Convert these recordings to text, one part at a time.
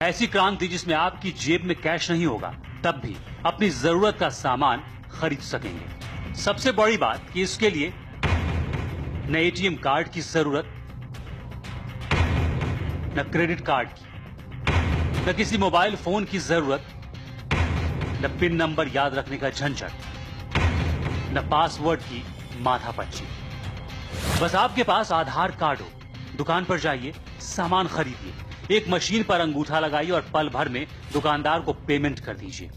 ऐसी क्रांति जिसमें आपकी जेब में कैश नहीं होगा, तब भी अपनी जरूरत का सामान खरीद सकेंगे। सबसे बड़ी बात कि इसके लिए न एटीएम कार्ड की जरूरत, न क्रेडिट कार्ड की, न किसी मोबाइल फोन की जरूरत, न पिन नंबर याद रखने का झंझट, न पासवर्ड की माथापच्ची। बस आपके पास आधार कार्ड हो, दुकान पर जाइए, सामान खरीदिए, एक मशीन पर अंगूठा लगाइए और पल भर में दुकानदार को पेमेंट कर दीजिए।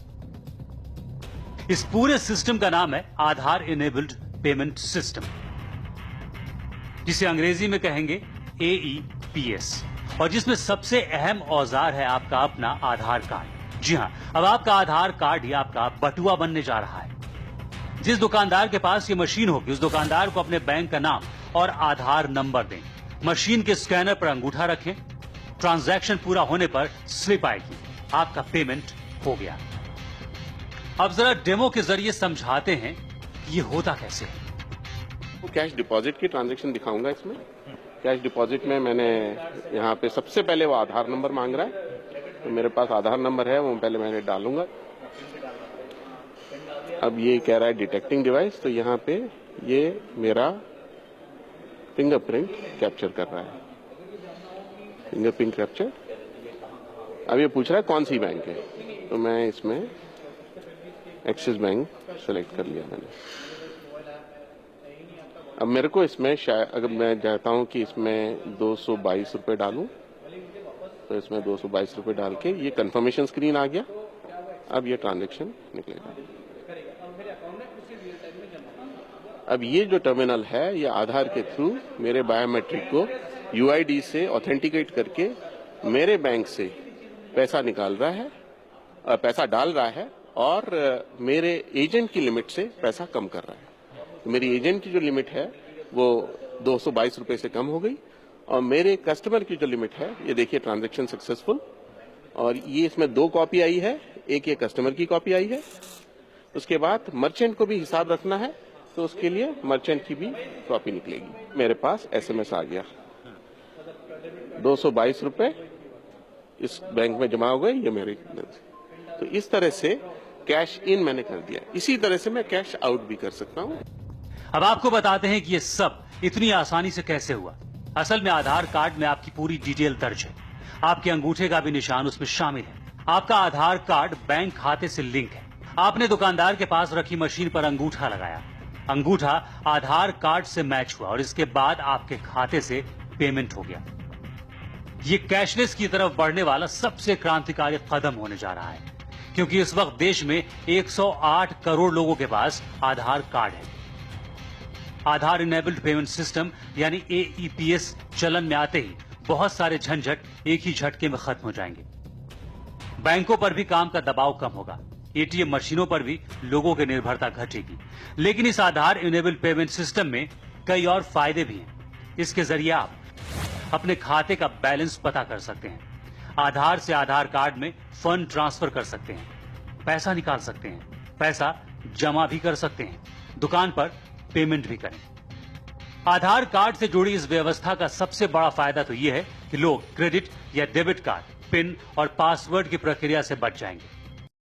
इस पूरे सिस्टम का नाम है आधार इनेबल्ड पेमेंट सिस्टम, जिसे अंग्रेजी में कहेंगे AEPS, और जिसमें सबसे अहम औजार है आपका अपना आधार कार्ड। जी हां, अब आपका आधार कार्ड ही आपका बटुआ बनने जा रहा है। जिस दुकानदार के पास ये मशीन होगी, उस दुकानदार को अपने बैंक का नाम और आधार नंबर दें, मशीन के स्कैनर पर अंगूठा रखें, ट्रांजैक्शन पूरा होने पर स्लिप आएगी, आपका पेमेंट हो गया। अब जरा डेमो के जरिए समझाते हैं ये होता कैसे है। कैश डिपॉजिट की ट्रांजैक्शन दिखाऊंगा इसमें। कैश डिपॉजिट में मैंने यहाँ पे सबसे पहले वो आधार नंबर मांग रहा है, तो मेरे पास आधार नंबर है, वो पहले मैंने डालूंगा। अब ये कह रहा है डिटेक्टिंग डिवाइस, तो यहाँ पे ये मेरा फिंगरप्रिंट कैप्चर कर रहा है, फिंगरप्रिंट कैप्चर। अब ये पूछ रहा है कौन सी बैंक है, तो मैं इसमें एक्सिस बैंक सेलेक्ट कर लिया मैंने। अब मेरे को इसमें शायद अगर मैं चाहता हूं कि इसमें 222 रुपए डालूं, तो इसमें 222 रुपए डाल के ये कंफर्मेशन स्क्रीन आ गया। अब ये ट्रांजैक्शन निकलेगा। अब ये जो टर्मिनल है, ये आधार के थ्रू मेरे बायोमेट्रिक को UID से ऑथेंटिकेट करके मेरे बैंक से पैसा निकाल रहा है, पैसा डाल रहा है, और मेरे एजेंट की लिमिट से पैसा कम कर रहा है। तो मेरी एजेंट की जो लिमिट है वो 222 रुपए से कम हो गई, और मेरे कस्टमर की जो लिमिट है, ये देखिए ट्रांजैक्शन सक्सेसफुल। और ये इसमें 2 कॉपी आई है, एक ये कस्टमर की कॉपी आई है। उसके बाद मर्चेंट को भी हिसाब रखना है, तो उसके लिए मर्चेंट की भी कॉपी निकलेगी। मेरे पास SMS आ गया, 222 रुपए इस बैंक में जमा हो गए, ये मेरे। तो इस तरह से कैश इन मैंने कर दिया। इसी तरह से मैं कैश आउट भी कर सकता हूं। अब आपको बताते हैं कि ये सब इतनी आसानी से कैसे हुआ। असल में आधार कार्ड में आपकी पूरी डिटेल दर्ज है, आपके अंगूठे का भी निशान उसमें शामिल है। आपका आधार कार्ड बैंक खाते से लिंक है। आपने दुकानदार के पास रखी मशीन पर अंगूठा लगाया, अंगूठा आधार कार्ड से मैच हुआ, और इसके बाद आपके खाते से पेमेंट हो गया। ये कैशलेस की तरफ बढ़ने वाला सबसे क्रांतिकारी कदम होने जा रहा है, क्योंकि इस वक्त देश में 108 करोड़ लोगों के पास आधार कार्ड है। आधार इनेबल्ड पेमेंट सिस्टम यानी AEPS चलन में आते ही बहुत सारे झंझट एक ही झटके में खत्म हो जाएंगे। बैंकों पर भी काम का दबाव कम होगा, ATM मशीनों पर भी लोगों की निर्भरता घटेगी। लेकिन इस आधार इनेबल्ड पेमेंट सिस्टम में कई और फायदे भी हैं। इसके जरिए आप अपने खाते का बैलेंस पता कर सकते हैं, आधार से आधार कार्ड में फंड ट्रांसफर कर सकते हैं, पैसा निकाल सकते हैं, पैसा जमा भी कर सकते हैं, दुकान पर पेमेंट भी करें। आधार कार्ड से जुड़ी इस व्यवस्था का सबसे बड़ा फायदा तो यह है कि लोग क्रेडिट या डेबिट कार्ड, पिन और पासवर्ड की प्रक्रिया से बच जाएंगे।